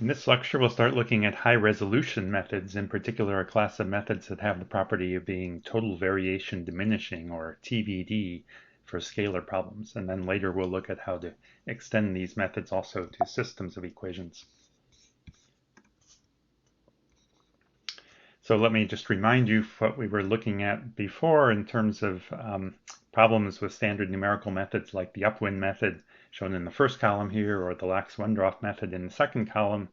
In this lecture, we'll start looking at high-resolution methods, in particular a class of methods that have the property of being total variation diminishing, or TVD, for scalar problems. And then later we'll look at how to extend these methods also to systems of equations. So let me just remind you what we were looking at before in terms of problems with standard numerical methods like the upwind method shown in the first column here, or the Lax-Wendroff method in the second column.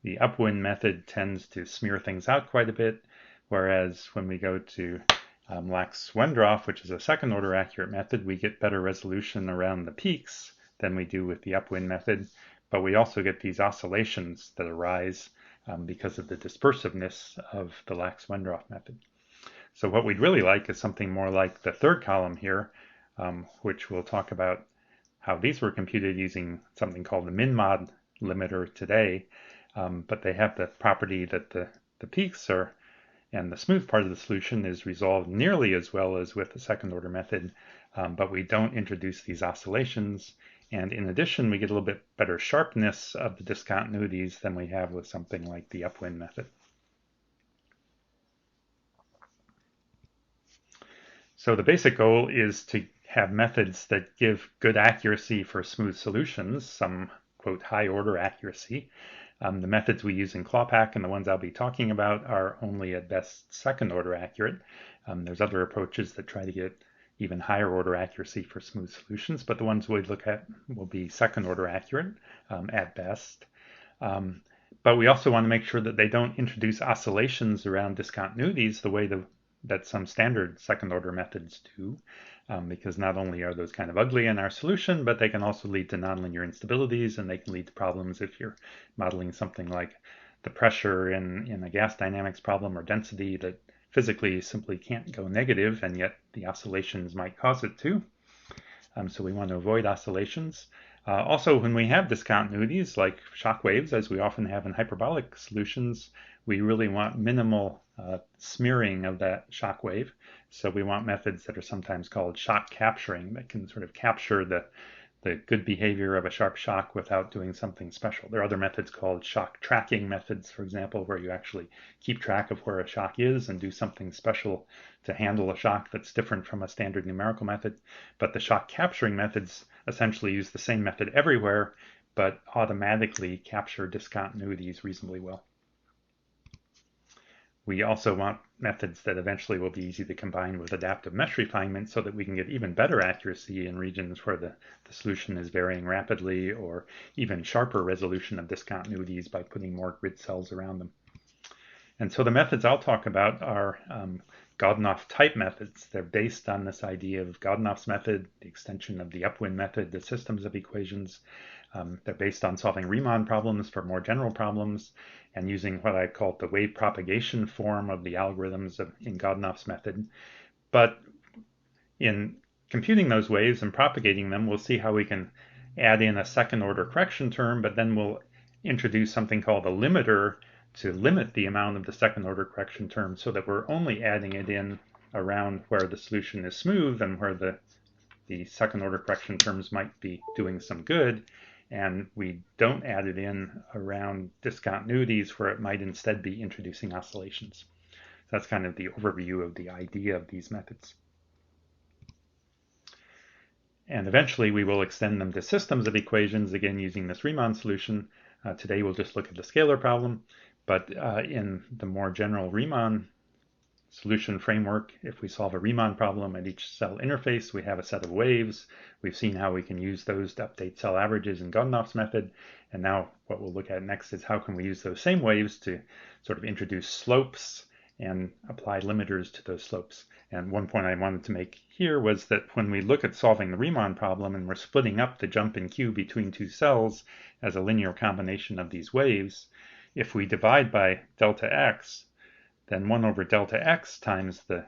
The upwind method tends to smear things out quite a bit, whereas when we go to Lax-Wendroff, which is a second order accurate method, we get better resolution around the peaks than we do with the upwind method, but we also get these oscillations that arise because of the dispersiveness of the Lax-Wendroff method. So what we'd really like is something more like the third column here, which we'll talk about how these were computed using something called the minmod limiter today, but they have the property that the peaks are, and the smooth part of the solution is resolved nearly as well as with the second order method, but we don't introduce these oscillations. And in addition, we get a little bit better sharpness of the discontinuities than we have with something like the upwind method. So the basic goal is to have methods that give good accuracy for smooth solutions, some quote high order accuracy. The methods we use in CLAWPAC and the ones I'll be talking about are only at best second order accurate. There's other approaches that try to get even higher order accuracy for smooth solutions, but the ones we look at will be second order accurate at best. But we also want to make sure that they don't introduce oscillations around discontinuities the way that some standard second order methods do, because not only are those kind of ugly in our solution, but they can also lead to nonlinear instabilities, and they can lead to problems if you're modeling something like the pressure in a gas dynamics problem or density that physically simply can't go negative, and yet the oscillations might cause it to. So we want to avoid oscillations. Also, when we have discontinuities like shock waves, as we often have in hyperbolic solutions, we really want minimal smearing of that shock wave. So we want methods that are sometimes called shock capturing, that can sort of capture the good behavior of a sharp shock without doing something special. There are other methods called shock tracking methods, for example, where you actually keep track of where a shock is and do something special to handle a shock that's different from a standard numerical method. But the shock capturing methods essentially use the same method everywhere, but automatically capture discontinuities reasonably well. We also want methods that eventually will be easy to combine with adaptive mesh refinement so that we can get even better accuracy in regions where the solution is varying rapidly, or even sharper resolution of discontinuities by putting more grid cells around them. And so the methods I'll talk about are Godunov type methods. They're based on this idea of Godunov's method, the extension of the upwind method, the systems of equations. They're based on solving Riemann problems for more general problems and using what I call the wave propagation form of the algorithms in Godunov's method. But in computing those waves and propagating them, we'll see how we can add in a second order correction term, but then we'll introduce something called a limiter to limit the amount of the second order correction term so that we're only adding it in around where the solution is smooth and where the second order correction terms might be doing some good, and we don't add it in around discontinuities where it might instead be introducing oscillations. So that's kind of the overview of the idea of these methods. And eventually we will extend them to systems of equations, again using this Riemann solution. Today we'll just look at the scalar problem, but in the more general Riemann solution framework, if we solve a Riemann problem at each cell interface, we have a set of waves. We've seen how we can use those to update cell averages in Godunov's method. And now what we'll look at next is how can we use those same waves to sort of introduce slopes and apply limiters to those slopes. And one point I wanted to make here was that when we look at solving the Riemann problem and we're splitting up the jump in Q between two cells as a linear combination of these waves, if we divide by delta x, then 1 over delta x times the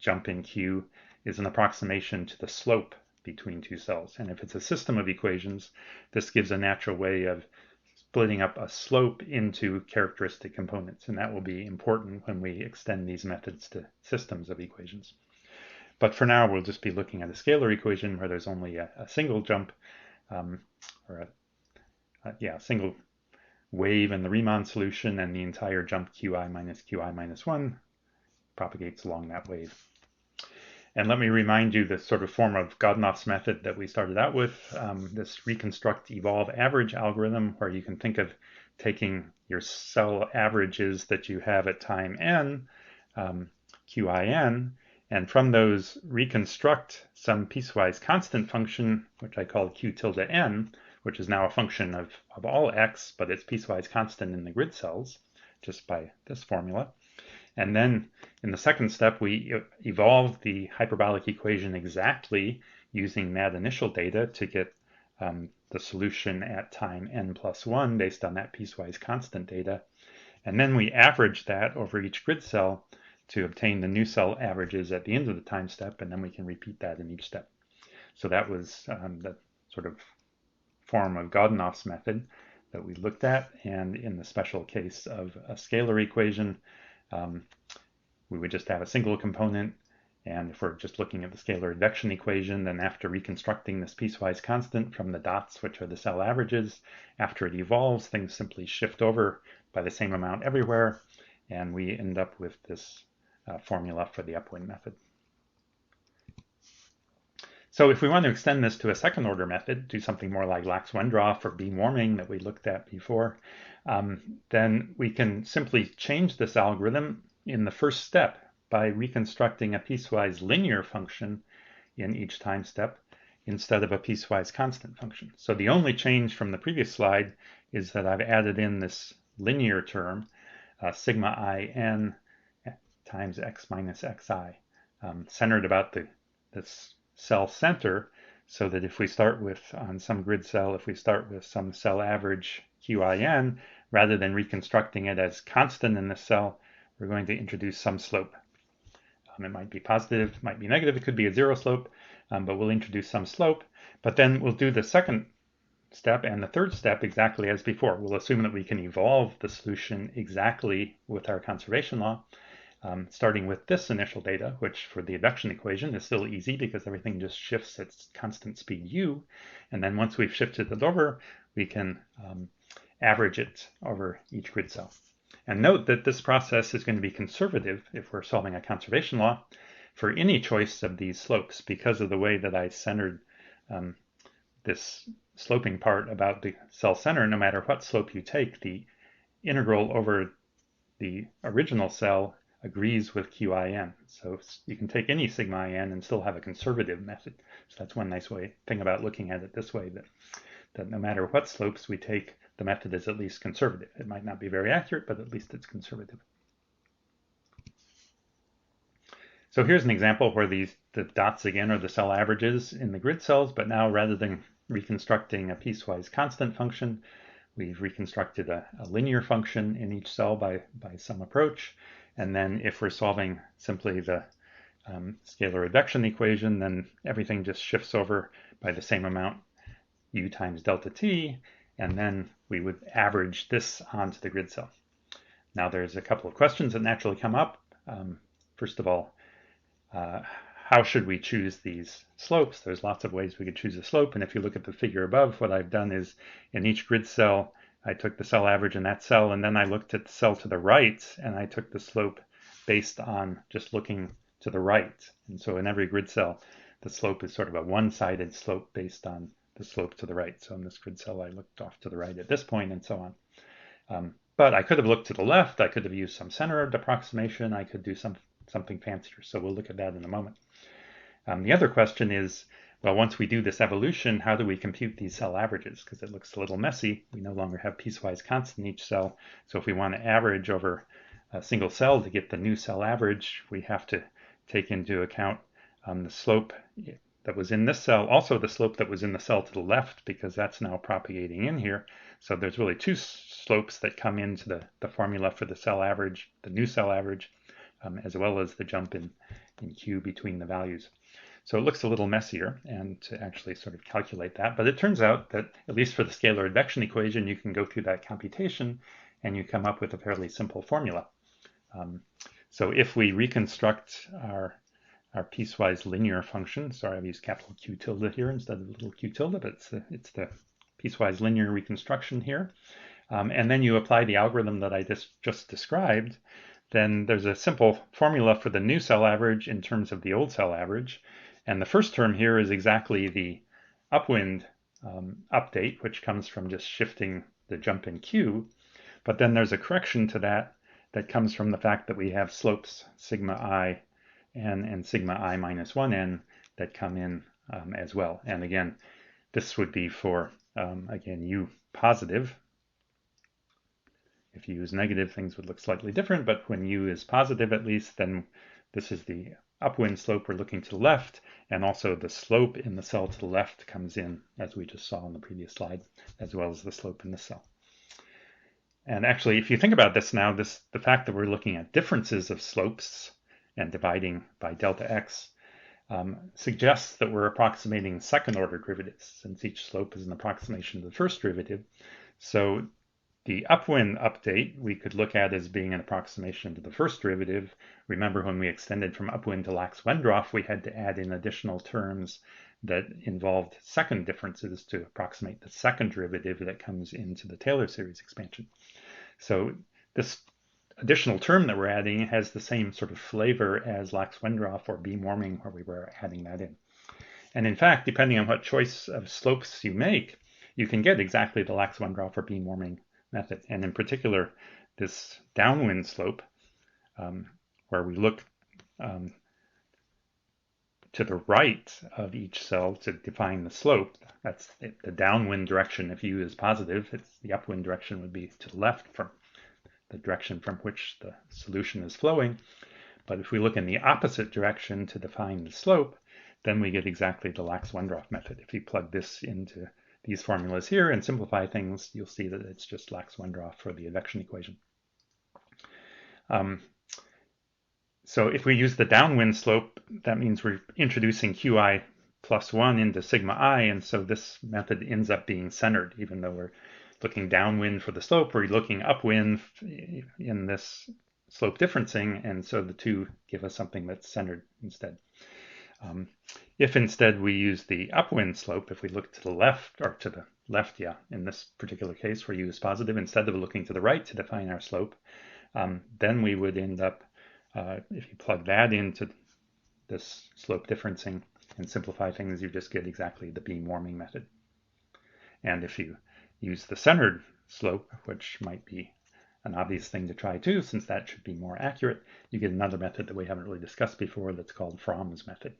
jump in Q is an approximation to the slope between two cells. And if it's a system of equations, this gives a natural way of splitting up a slope into characteristic components. And that will be important when we extend these methods to systems of equations. But for now, we'll just be looking at a scalar equation where there's only a single jump, single wave in the Riemann solution, and the entire jump qi minus 1 propagates along that wave. And let me remind you the sort of form of Godunov's method that we started out with, this reconstruct evolve average algorithm, where you can think of taking your cell averages that you have at time n, qin, and from those reconstruct some piecewise constant function, which I call q tilde n, which is now a function of all x, but it's piecewise constant in the grid cells, just by this formula. And then in the second step, we evolve the hyperbolic equation exactly using mad initial data to get the solution at time n+1 based on that piecewise constant data. And then we average that over each grid cell to obtain the new cell averages at the end of the time step, and then we can repeat that in each step. So that was the sort of form of Godunov's method that we looked at. And in the special case of a scalar equation, we would just have a single component, and if we're just looking at the scalar advection equation, then after reconstructing this piecewise constant from the dots, which are the cell averages, after it evolves, things simply shift over by the same amount everywhere, and we end up with this formula for the upwind method. So if we want to extend this to a second order method, do something more like Lax-Wendroff or beam warming that we looked at before, then we can simply change this algorithm in the first step by reconstructing a piecewise linear function in each time step instead of a piecewise constant function. So the only change from the previous slide is that I've added in this linear term, sigma I n times x minus xi, centered about this cell center, so that if we start with, on some grid cell, if we start with some cell average qin, rather than reconstructing it as constant in this cell, we're going to introduce some slope. It might be positive, it might be negative, it could be a zero slope, but we'll introduce some slope. But then we'll do the second step and the third step exactly as before. We'll assume that we can evolve the solution exactly with our conservation law, starting with this initial data, which for the advection equation is still easy because everything just shifts at constant speed u. And then once we've shifted it over, we can average it over each grid cell. And note that this process is going to be conservative if we're solving a conservation law for any choice of these slopes, because of the way that I centered this sloping part about the cell center. No matter what slope you take, the integral over the original cell agrees with qin. So you can take any sigma in and still have a conservative method. So that's one nice thing about looking at it this way, that no matter what slopes we take, the method is at least conservative. It might not be very accurate, but at least it's conservative. So here's an example where the dots again are the cell averages in the grid cells, but now rather than reconstructing a piecewise constant function, we've reconstructed a linear function in each cell by some approach. And then if we're solving simply the scalar advection equation, then everything just shifts over by the same amount, u times delta t, and then we would average this onto the grid cell. Now there's a couple of questions that naturally come up. First of all, how should we choose these slopes? There's lots of ways we could choose a slope, and if you look at the figure above, what I've done is in each grid cell, I took the cell average in that cell, and then I looked at the cell to the right, and I took the slope based on just looking to the right. And so in every grid cell, the slope is sort of a one-sided slope based on the slope to the right. So in this grid cell, I looked off to the right at this point, and so on. But I could have looked to the left. I could have used some centered approximation. I could do something fancier. So we'll look at that in a moment. The other question is, well, once we do this evolution, how do we compute these cell averages? Because it looks a little messy. We no longer have piecewise constant in each cell. So if we want to average over a single cell to get the new cell average, we have to take into account the slope that was in this cell, also the slope that was in the cell to the left, because that's now propagating in here. So there's really two slopes that come into the formula for the cell average, the new cell average, as well as the jump in Q between the values. So it looks a little messier and to actually sort of calculate that, but it turns out that at least for the scalar advection equation, you can go through that computation and you come up with a fairly simple formula. So if we reconstruct our piecewise linear function, sorry, I've used capital Q tilde here instead of little q tilde, but it's the piecewise linear reconstruction here. and then you apply the algorithm that I just described, then there's a simple formula for the new cell average in terms of the old cell average. And the first term here is exactly the upwind update, which comes from just shifting the jump in Q. But then there's a correction to that that comes from the fact that we have slopes sigma I n and sigma I minus 1n that come in as well. And again, this would be for, again, U positive. If U is negative, things would look slightly different, but when U is positive at least, then this is the upwind slope we're looking to the left, and also the slope in the cell to the left comes in, as we just saw on the previous slide, as well as the slope in this cell. And actually, if you think about this now, the fact that we're looking at differences of slopes and dividing by delta x suggests that we're approximating second-order derivatives, since each slope is an approximation of the first derivative. So the upwind update we could look at as being an approximation to the first derivative. Remember, when we extended from upwind to Lax-Wendroff, we had to add in additional terms that involved second differences to approximate the second derivative that comes into the Taylor series expansion. So this additional term that we're adding has the same sort of flavor as Lax-Wendroff or beam warming, where we were adding that in. And in fact, depending on what choice of slopes you make, you can get exactly the Lax-Wendroff or beam warming method. And in particular, this downwind slope, where we look to the right of each cell to define the slope. That's the downwind direction. If U is positive, the upwind direction would be to the left from the direction from which the solution is flowing. But if we look in the opposite direction to define the slope, then we get exactly the Lax-Wendroff method. If you plug this into these formulas here and simplify things, you'll see that it's just Lax-Wendroff for the advection equation. So if we use the downwind slope, that means we're introducing Qi plus 1 into sigma I, and so this method ends up being centered. Even though we're looking downwind for the slope, we're looking upwind in this slope differencing, and so the two give us something that's centered instead. If instead we use the upwind slope, if we look to the left, or to the left, in this particular case where U is positive, instead of looking to the right to define our slope, then we would end up, if you plug that into this slope differencing and simplify things, you just get exactly the beam warming method. And if you use the centered slope, which might be an obvious thing to try too, since that should be more accurate, you get another method that we haven't really discussed before that's called Fromm's method.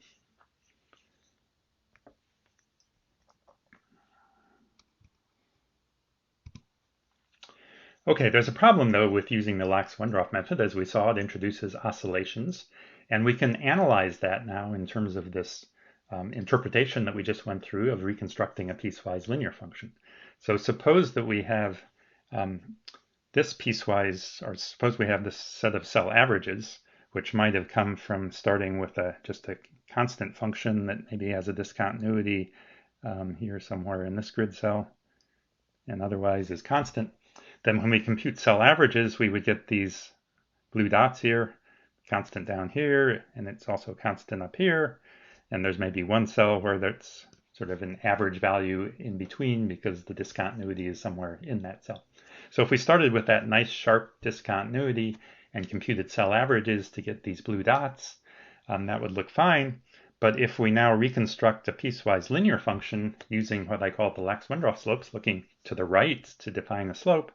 Okay, there's a problem though with using the Lax-Wendroff method. As we saw, it introduces oscillations, and we can analyze that now in terms of this interpretation that we just went through of reconstructing a piecewise linear function. So suppose that we have this piecewise, or suppose we have this set of cell averages, which might have come from starting with just a constant function that maybe has a discontinuity here somewhere in this grid cell, and otherwise is constant. Then when we compute cell averages, we would get these blue dots here, constant down here, and it's also constant up here. And there's maybe one cell where that's sort of an average value in between because the discontinuity is somewhere in that cell. So if we started with that nice sharp discontinuity and computed cell averages to get these blue dots, that would look fine. But if we now reconstruct a piecewise linear function using what I call the Lax-Wendroff slopes, looking to the right to define a slope,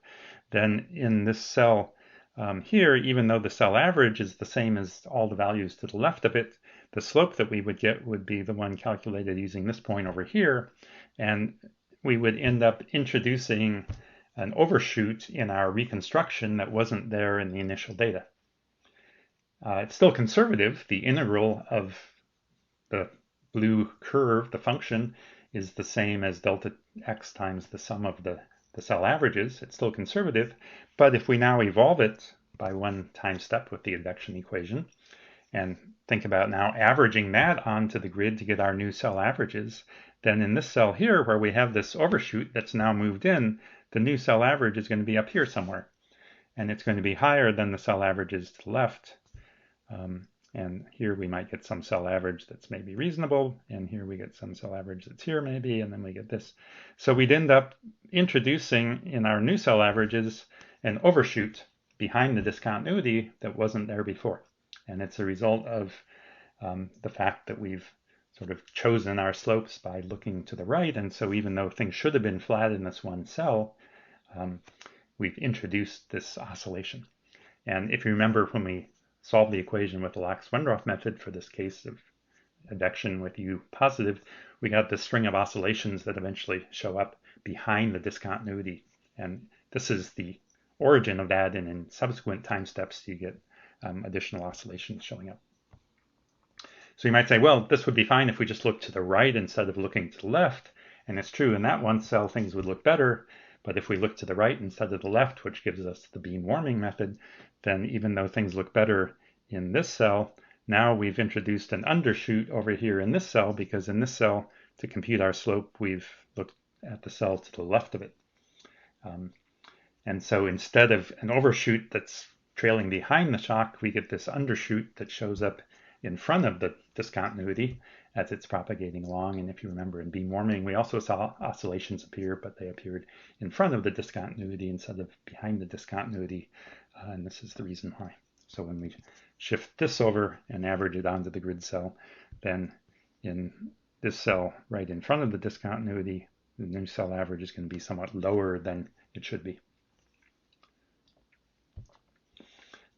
then in this cell here, even though the cell average is the same as all the values to the left of it, the slope that we would get would be the one calculated using this point over here, and we would end up introducing an overshoot in our reconstruction that wasn't there in the initial data. It's still conservative. The integral of the blue curve, the function, is the same as delta x times the sum of the cell averages. It's still conservative, but if we now evolve it by one time step with the advection equation, and think about now averaging that onto the grid to get our new cell averages, then in this cell here where we have this overshoot that's now moved in, the new cell average is going to be up here somewhere. And it's going to be higher than the cell averages to the left. And here we might get some cell average that's maybe reasonable, and here we get some cell average that's here maybe, and then we get this. So we'd end up introducing in our new cell averages an overshoot behind the discontinuity that wasn't there before. And it's a result of the fact that we've sort of chosen our slopes by looking to the right, and so even though things should have been flat in this one cell, we've introduced this oscillation. And if you remember when we solved the equation with the Lax-Wendroff method for this case of advection with U positive, we got this string of oscillations that eventually show up behind the discontinuity. And this is the origin of that, and in subsequent time steps you get additional oscillations showing up. So you might say, well, this would be fine if we just looked to the right instead of looking to the left. And it's true, in that one cell things would look better. But if we look to the right instead of the left, which gives us the beam warming method, then even though things look better in this cell, now we've introduced an undershoot over here in this cell, because in this cell, to compute our slope, we've looked at the cell to the left of it. And so instead of an overshoot that's trailing behind the shock, we get this undershoot that shows up in front of the discontinuity as it's propagating along. And if you remember in beam warming, we also saw oscillations appear, but they appeared in front of the discontinuity instead of behind the discontinuity. And this is the reason why. So when we shift this over and average it onto the grid cell, then in this cell right in front of the discontinuity, the new cell average is going to be somewhat lower than it should be.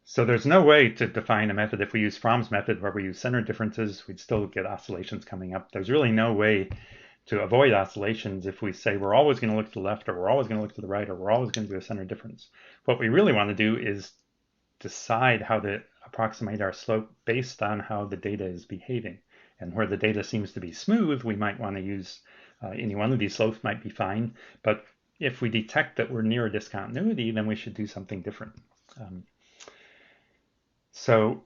So there's no way to define a method. If we use Fromm's method where we use center differences, we'd still get oscillations coming up. There's really no way to avoid oscillations if we say we're always going to look to the left, or we're always going to look to the right, or we're always going to do a center difference. What we really want to do is decide how to approximate our slope based on how the data is behaving. And where the data seems to be smooth, we might want to use any one of these slopes might be fine. But if we detect that we're near a discontinuity, then we should do something different. So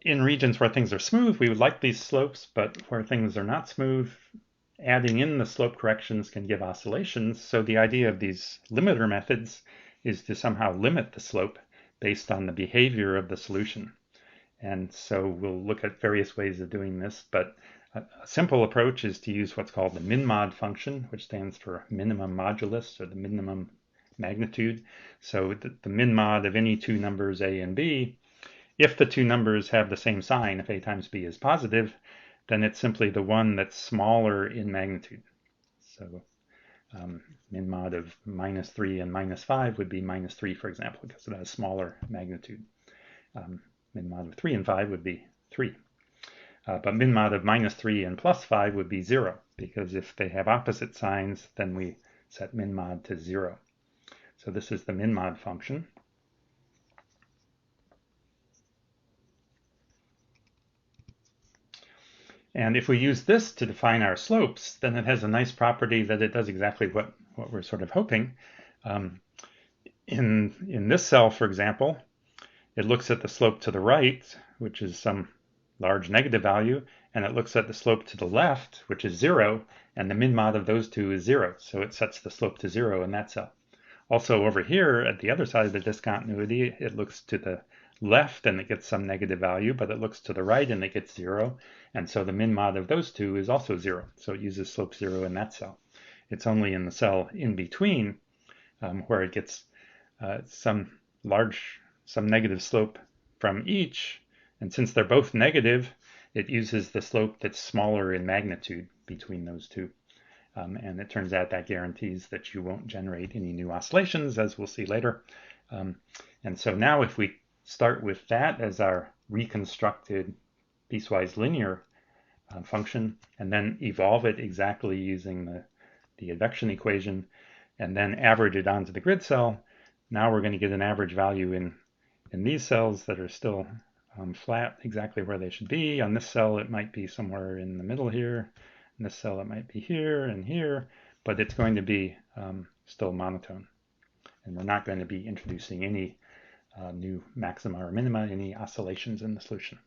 in regions where things are smooth, we would like these slopes, but where things are not smooth, adding in the slope corrections can give oscillations. So the idea of these limiter methods is to somehow limit the slope based on the behavior of the solution. And so we'll look at various ways of doing this, but a simple approach is to use what's called the minmod function, which stands for minimum modulus, or the minimum magnitude. So the minmod of any two numbers a and b, if the two numbers have the same sign, if a times b is positive, then it's simply the one that's smaller in magnitude. So minmod of -3 and -5 would be -3, for example, because it has smaller magnitude. Minmod of 3 and 5 would be 3. But minmod of -3 and +5 would be 0, because if they have opposite signs, then we set minmod to 0. So this is the minmod function. And if we use this to define our slopes, then it has a nice property that it does exactly what we're sort of hoping. In this cell, for example, it looks at the slope to the right, which is some large negative value, and it looks at the slope to the left, which is 0, and the minmod of those two is 0, so it sets the slope to 0 in that cell. Also over here, at the other side of the discontinuity, it looks to the left and it gets some negative value, but it looks to the right and it gets 0, and so the minmod of those two is also 0, so it uses slope 0 in that cell. It's only in the cell in between where it gets some negative slope from each, and since they're both negative, it uses the slope that's smaller in magnitude between those two. And it turns out that guarantees that you won't generate any new oscillations, as we'll see later. And so now if we start with that as our reconstructed piecewise linear function, and then evolve it exactly using the advection equation, and then average it onto the grid cell, now we're going to get an average value in these cells that are still flat exactly where they should be. On this cell, it might be somewhere in the middle here. In this cell, it might be here and here, but it's going to be still monotone. And we're not going to be introducing any new maxima or minima, any oscillations in the solution.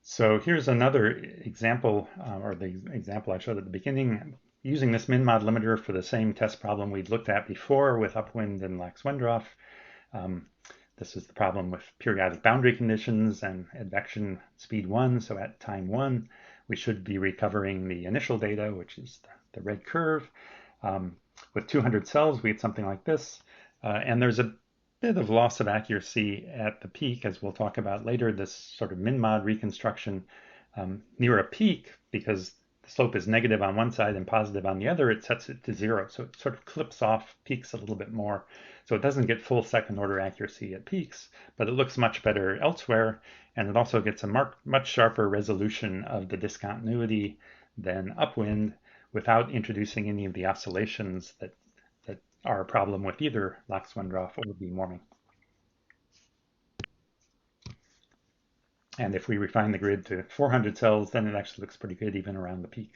So here's another example, or the example I showed at the beginning, using this minmod limiter for the same test problem we'd looked at before with upwind and Lax-Wendroff. This is the problem with periodic boundary conditions and advection speed 1. So at time 1, we should be recovering the initial data, which is the red curve. With 200 cells, we get something like this. And there's a bit of loss of accuracy at the peak, as we'll talk about later, this sort of minmod reconstruction near a peak, because the slope is negative on one side and positive on the other, it sets it to 0. So it sort of clips off peaks a little bit more. So it doesn't get full second order accuracy at peaks, but it looks much better elsewhere. And it also gets a much sharper resolution of the discontinuity than upwind without introducing any of the oscillations that are a problem with either Lax-Wendroff or beam warming. And if we refine the grid to 400 cells, then it actually looks pretty good even around the peak.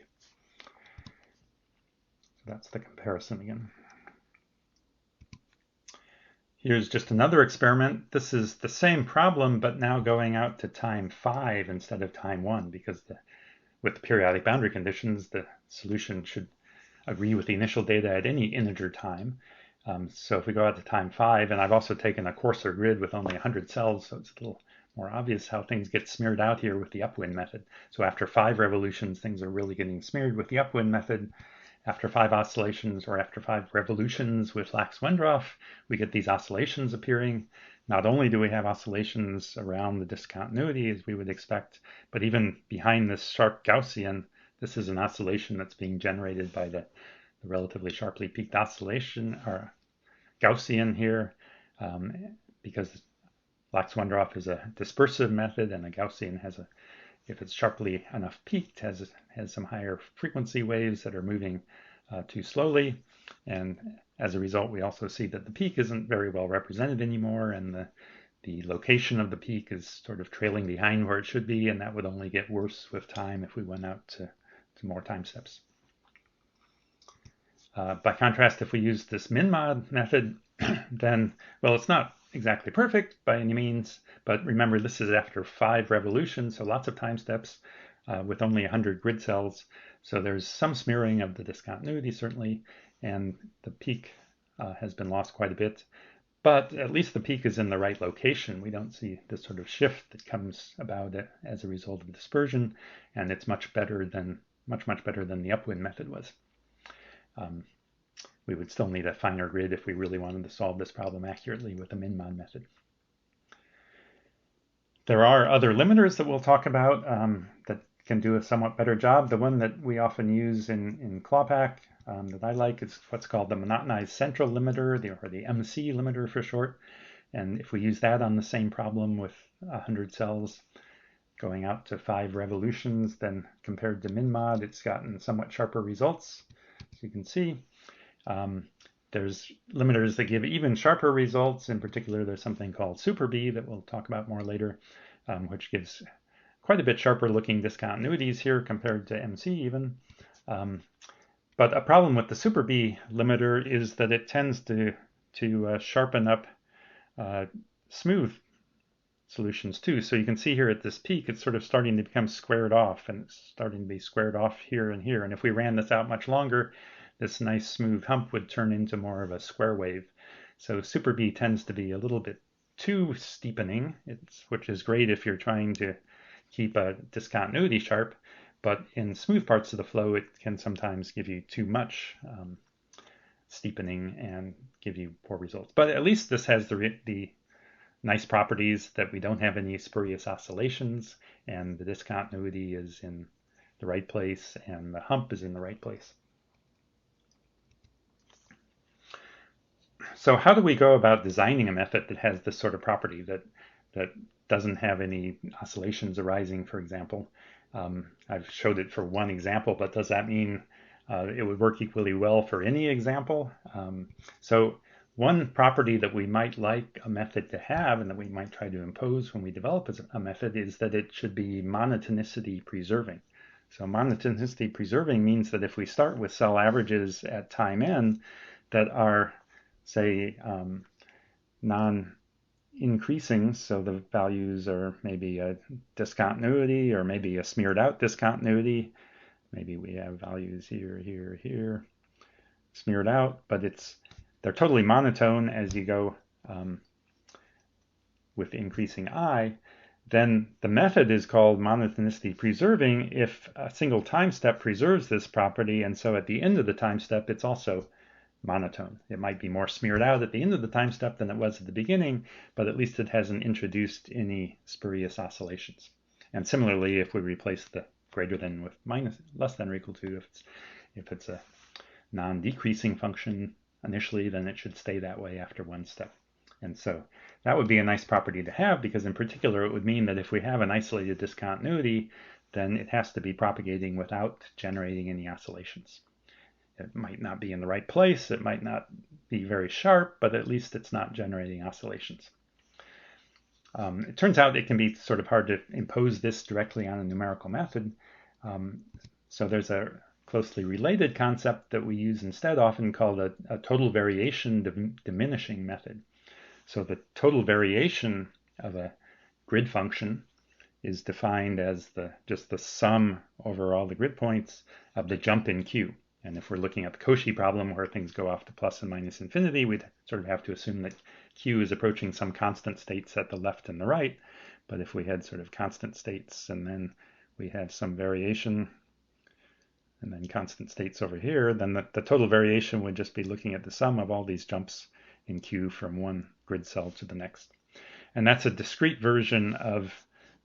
So that's the comparison again. Here's just another experiment. This is the same problem, but now going out to time 5 instead of time 1, because with the periodic boundary conditions, the solution should agree with the initial data at any integer time. So if we go out to time 5, and I've also taken a coarser grid with only 100 cells, so it's a little more obvious how things get smeared out here with the upwind method. So after 5 revolutions, things are really getting smeared with the upwind method. After 5 oscillations or after 5 revolutions with Lax-Wendroff, we get these oscillations appearing. Not only do we have oscillations around the discontinuity as we would expect, but even behind this sharp Gaussian, this is an oscillation that's being generated by the relatively sharply peaked oscillation, or Gaussian here, because Lax-Wendroff is a dispersive method, and a Gaussian has if it's sharply enough peaked, has some higher frequency waves that are moving too slowly. And as a result, we also see that the peak isn't very well represented anymore, and the location of the peak is sort of trailing behind where it should be, and that would only get worse with time if we went out to more time steps. By contrast, if we use this minmod method, then, well, it's not exactly perfect by any means, but remember this is after 5 revolutions, so lots of time steps with only 100 grid cells. So there's some smearing of the discontinuity certainly, and the peak has been lost quite a bit. But at least the peak is in the right location. We don't see this sort of shift that comes about as a result of dispersion, and it's much better than much better than the upwind method was. We would still need a finer grid if we really wanted to solve this problem accurately with the minmod method. There are other limiters that we'll talk about that can do a somewhat better job. The one that we often use in ClawPack that I like is what's called the monotonized central limiter, or the MC limiter for short. And if we use that on the same problem with 100 cells going out to 5 revolutions, then compared to minmod, it's gotten somewhat sharper results, as you can see. There's limiters that give even sharper results. In particular, there's something called Super B that we'll talk about more later, which gives quite a bit sharper looking discontinuities here compared to MC even. But a problem with the Super B limiter is that it tends to sharpen up smooth solutions too. So you can see here at this peak, it's sort of starting to become squared off, and it's starting to be squared off here and here. And if we ran this out much longer, this nice smooth hump would turn into more of a square wave. So Super B tends to be a little bit too steepening, which is great if you're trying to keep a discontinuity sharp, but in smooth parts of the flow, it can sometimes give you too much steepening and give you poor results. But at least this has the nice properties that we don't have any spurious oscillations, and the discontinuity is in the right place, and the hump is in the right place. So how do we go about designing a method that has this sort of property, that doesn't have any oscillations arising, for example? I've showed it for one example, but does that mean it would work equally well for any example? So one property that we might like a method to have, and that we might try to impose when we develop a method, is that it should be monotonicity preserving. So monotonicity preserving means that if we start with cell averages at time n that are, say, non-increasing, so the values are maybe a discontinuity or maybe a smeared out discontinuity, maybe we have values here, here, here, smeared out, but they're totally monotone as you go with increasing I. Then the method is called monotonicity preserving if a single time step preserves this property, and so at the end of the time step it's also monotone. It might be more smeared out at the end of the time step than it was at the beginning, but at least it hasn't introduced any spurious oscillations. And similarly, if we replace the greater than with minus less than or equal to, if it's a non-decreasing function initially, then it should stay that way after one step. And so that would be a nice property to have, because in particular it would mean that if we have an isolated discontinuity, then it has to be propagating without generating any oscillations. It might not be in the right place, it might not be very sharp, but at least it's not generating oscillations. It turns out it can be sort of hard to impose this directly on a numerical method. So there's a closely related concept that we use instead, often called a total variation diminishing method. So the total variation of a grid function is defined as just the sum over all the grid points of the jump in Q. And if we're looking at the Cauchy problem where things go off to plus and minus infinity, we'd sort of have to assume that Q is approaching some constant states at the left and the right. But if we had sort of constant states and then we have some variation and then constant states over here, then the total variation would just be looking at the sum of all these jumps in Q from one grid cell to the next. And that's a discrete version of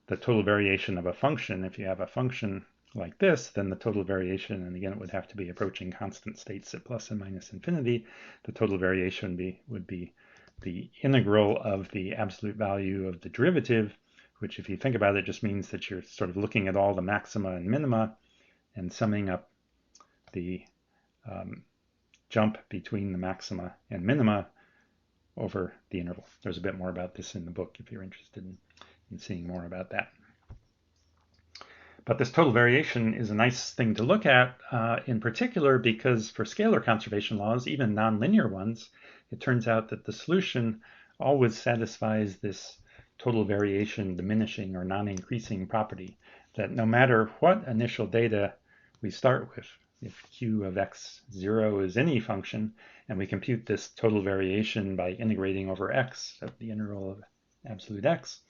the total variation of a function. If you have a function like this, then the total variation, and again it would have to be approaching constant states at plus and minus infinity, the total variation would be the integral of the absolute value of the derivative, which if you think about it just means that you're sort of looking at all the maxima and minima and summing up the jump between the maxima and minima over the interval. There's a bit more about this in the book if you're interested in seeing more about that. But this total variation is a nice thing to look at, in particular because for scalar conservation laws, even nonlinear ones, it turns out that the solution always satisfies this total variation diminishing or non-increasing property, that no matter what initial data we start with, if Q of x0 is any function, and we compute this total variation by integrating over x at the integral of absolute x,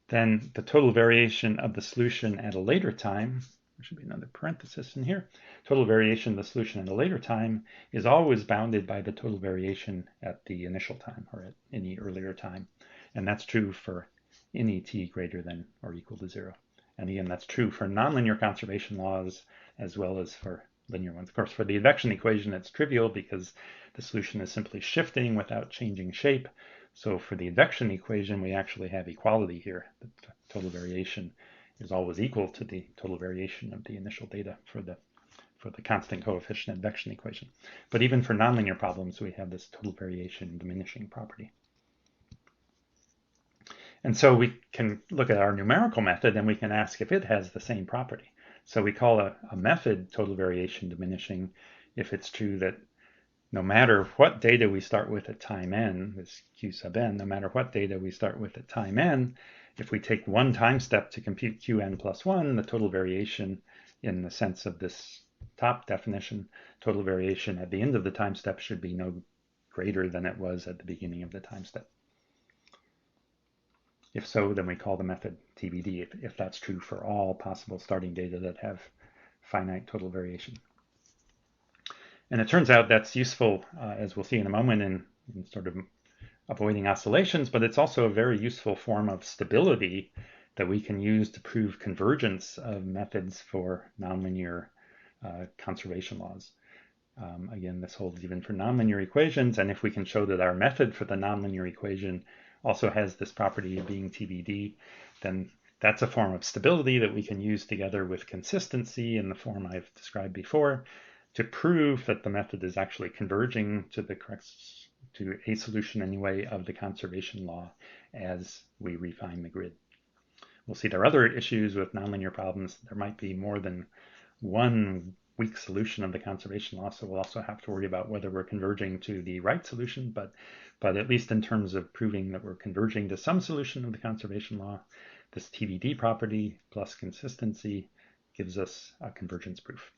then the total variation of the solution at a later time, there should be another parenthesis in here, total variation of the solution at a later time is always bounded by the total variation at the initial time or at any earlier time. And that's true for any t greater than or equal to 0. And again, that's true for nonlinear conservation laws as well as for linear ones. Of course, for the advection equation, it's trivial because the solution is simply shifting without changing shape. So for the advection equation, we actually have equality here. The total variation is always equal to the total variation of the initial data for the constant coefficient advection equation. But even for nonlinear problems, we have this total variation diminishing property. And so we can look at our numerical method and we can ask if it has the same property. So we call a method total variation diminishing if it's true that no matter what data we start with at time n, this q sub n, no matter what data we start with at time n, if we take one time step to compute qn plus 1, the total variation in the sense of this top definition, total variation at the end of the time step should be no greater than it was at the beginning of the time step. If so, then we call the method TVD, if that's true for all possible starting data that have finite total variation. And it turns out that's useful, as we'll see in a moment, in sort of avoiding oscillations, but it's also a very useful form of stability that we can use to prove convergence of methods for nonlinear conservation laws. Again, this holds even for nonlinear equations, and if we can show that our method for the nonlinear equation also has this property of being TVD, then that's a form of stability that we can use together with consistency in the form I've described before to prove that the method is actually converging to a solution anyway of the conservation law as we refine the grid. We'll see there are other issues with nonlinear problems. There might be more than one weak solution of the conservation law, so we'll also have to worry about whether we're converging to the right solution, but at least in terms of proving that we're converging to some solution of the conservation law, this TVD property plus consistency gives us a convergence proof.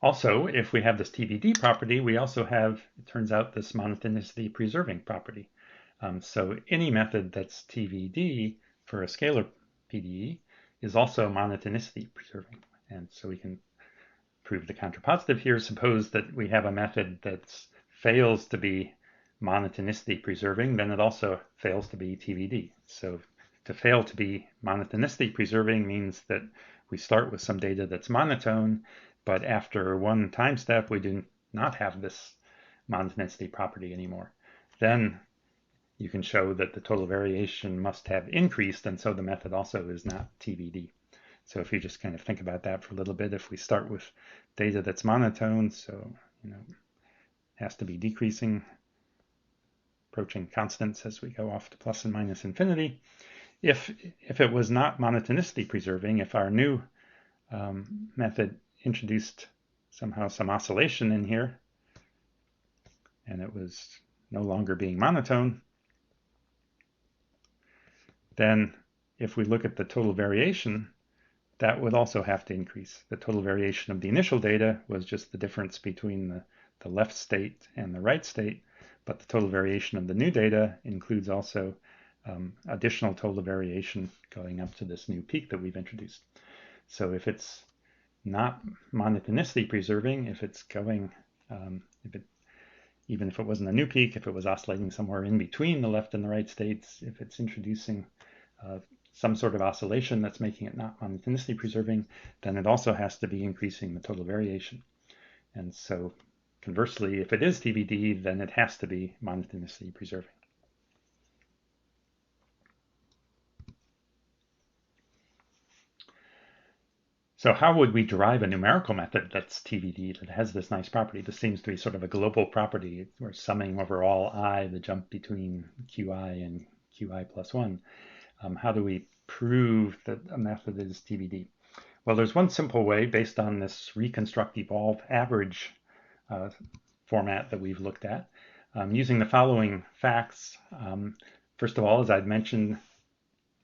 Also, if we have this TVD property, we also have, it turns out, this monotonicity preserving property. So any method that's TVD for a scalar PDE is also monotonicity preserving. And so we can prove the contrapositive here. Suppose that we have a method that fails to be monotonicity preserving, then it also fails to be TVD. So to fail to be monotonicity preserving means that we start with some data that's monotone, but after one time step, we do not have this monotonicity property anymore. Then you can show that the total variation must have increased, and so the method also is not TVD. So if you just kind of think about that for a little bit, if we start with data that's monotone, so it has to be decreasing, approaching constants as we go off to plus and minus infinity. If it was not monotonicity preserving, if our new method introduced somehow some oscillation in here, and it was no longer being monotone, then if we look at the total variation, that would also have to increase. The total variation of the initial data was just the difference between the left state and the right state, but the total variation of the new data includes also additional total variation going up to this new peak that we've introduced. So if it's not monotonicity preserving, if it's going, even if it wasn't a new peak, if it was oscillating somewhere in between the left and the right states, if it's introducing some sort of oscillation that's making it not monotonicity preserving, then it also has to be increasing the total variation. And so conversely, if it is TVD, then it has to be monotonicity preserving. So how would we derive a numerical method that's TVD, that has this nice property? This seems to be sort of a global property. We're summing over all I, the jump between Qi and Qi plus 1. How do we prove that a method is TVD? Well, there's one simple way based on this reconstruct evolve average format that we've looked at, using the following facts. First of all, as I'd mentioned,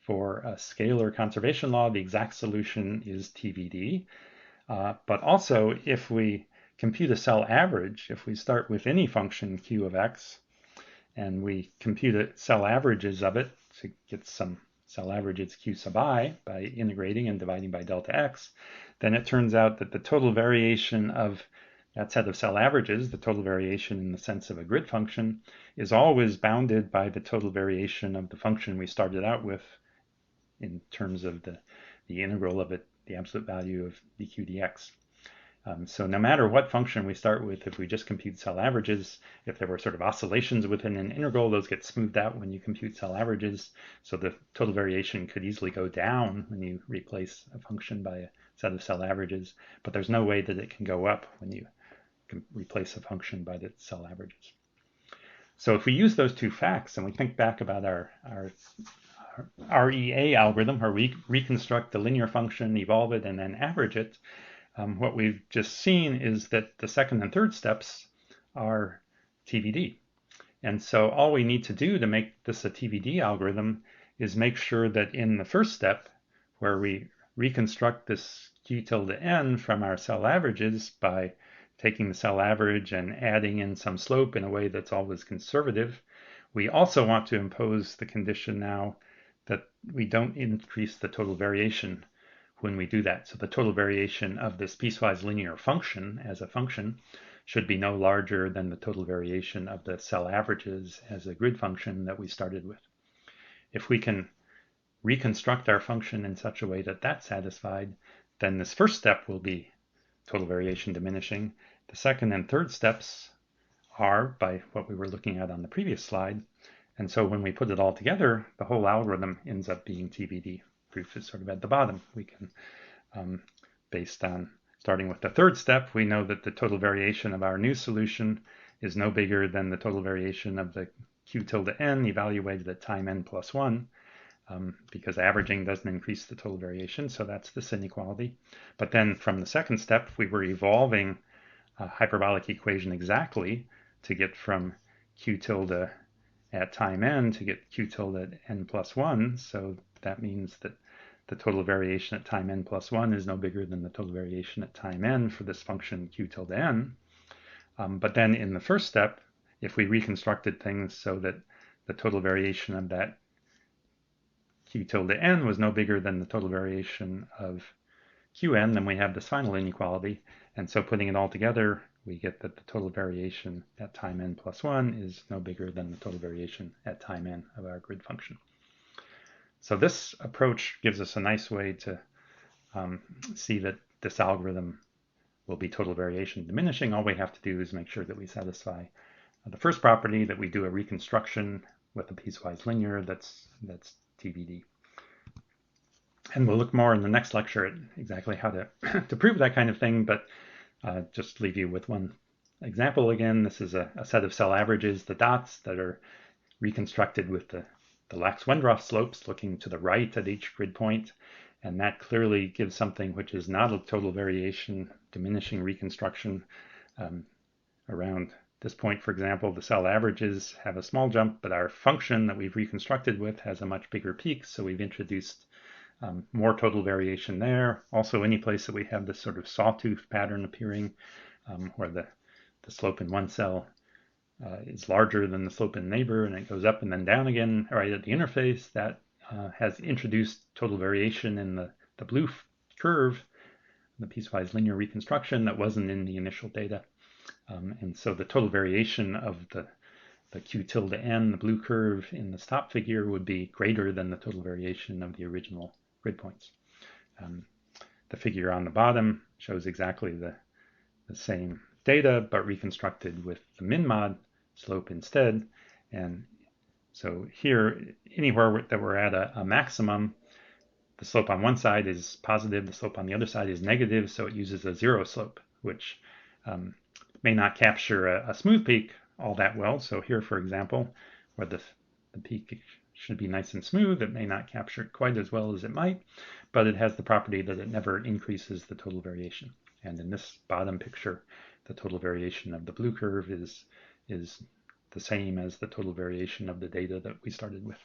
for a scalar conservation law, the exact solution is TVD. But also, if we compute a cell average, if we start with any function q of x, and we compute cell averages of it to get some cell averages q sub I by integrating and dividing by delta x, then it turns out that the total variation of that set of cell averages, the total variation in the sense of a grid function, is always bounded by the total variation of the function we started out with in terms of the integral of it, the absolute value of dq dx. So no matter what function we start with, if we just compute cell averages, if there were sort of oscillations within an integral, those get smoothed out when you compute cell averages. So the total variation could easily go down when you replace a function by a set of cell averages, but there's no way that it can go up when you can replace a function by the cell averages. So if we use those two facts and we think back about our REA algorithm, where we reconstruct the linear function, evolve it, and then average it, what we've just seen is that the second and third steps are TVD. And so all we need to do to make this a TVD algorithm is make sure that in the first step, where we reconstruct this q tilde n from our cell averages by taking the cell average and adding in some slope in a way that's always conservative, we also want to impose the condition now that we don't increase the total variation when we do that. So the total variation of this piecewise linear function as a function should be no larger than the total variation of the cell averages as a grid function that we started with. If we can reconstruct our function in such a way that that's satisfied, then this first step will be total variation diminishing. The second and third steps are by what we were looking at on the previous slide. And so when we put it all together, the whole algorithm ends up being TVD. Proof is sort of at the bottom. We can, based on starting with the third step, we know that the total variation of our new solution is no bigger than the total variation of the q tilde n evaluated at time n plus 1, because averaging doesn't increase the total variation, so that's this inequality. But then from the second step, we were evolving a hyperbolic equation exactly to get from q tilde at time n to get q tilde at n plus 1. So that means that the total variation at time n plus 1 is no bigger than the total variation at time n for this function q tilde n. But then in the first step, if we reconstructed things so that the total variation of that q tilde n was no bigger than the total variation of qn, then we have this final inequality. And so putting it all together, we get that the total variation at time n plus 1 is no bigger than the total variation at time n of our grid function. So this approach gives us a nice way to see that this algorithm will be total variation diminishing. All we have to do is make sure that we satisfy the first property, that we do a reconstruction with a piecewise linear that's TVD. And we'll look more in the next lecture at exactly how to, to prove that kind of thing, but just leave you with one example again. This is a set of cell averages, the dots that are reconstructed with the Lax-Wendroff slopes looking to the right at each grid point. And that clearly gives something which is not a total variation diminishing reconstruction. Around this point, for example, the cell averages have a small jump, but our function that we've reconstructed with has a much bigger peak. So we've introduced more total variation there. Also, any place that we have this sort of sawtooth pattern appearing, where the slope in one cell is larger than the slope in the neighbor, and it goes up and then down again right at the interface, that has introduced total variation in the blue curve, the piecewise linear reconstruction that wasn't in the initial data. And so the total variation of the q tilde n, the blue curve in the top figure, would be greater than the total variation of the original grid points. The figure on the bottom shows exactly the same data, but reconstructed with the minmod slope instead. And so here, anywhere that we're at a maximum, the slope on one side is positive, the slope on the other side is negative, so it uses a zero slope, which may not capture a smooth peak all that well. So here, for example, where the peak should be nice and smooth, it may not capture it quite as well as it might, but it has the property that it never increases the total variation. And in this bottom picture, the total variation of the blue curve is the same as the total variation of the data that we started with.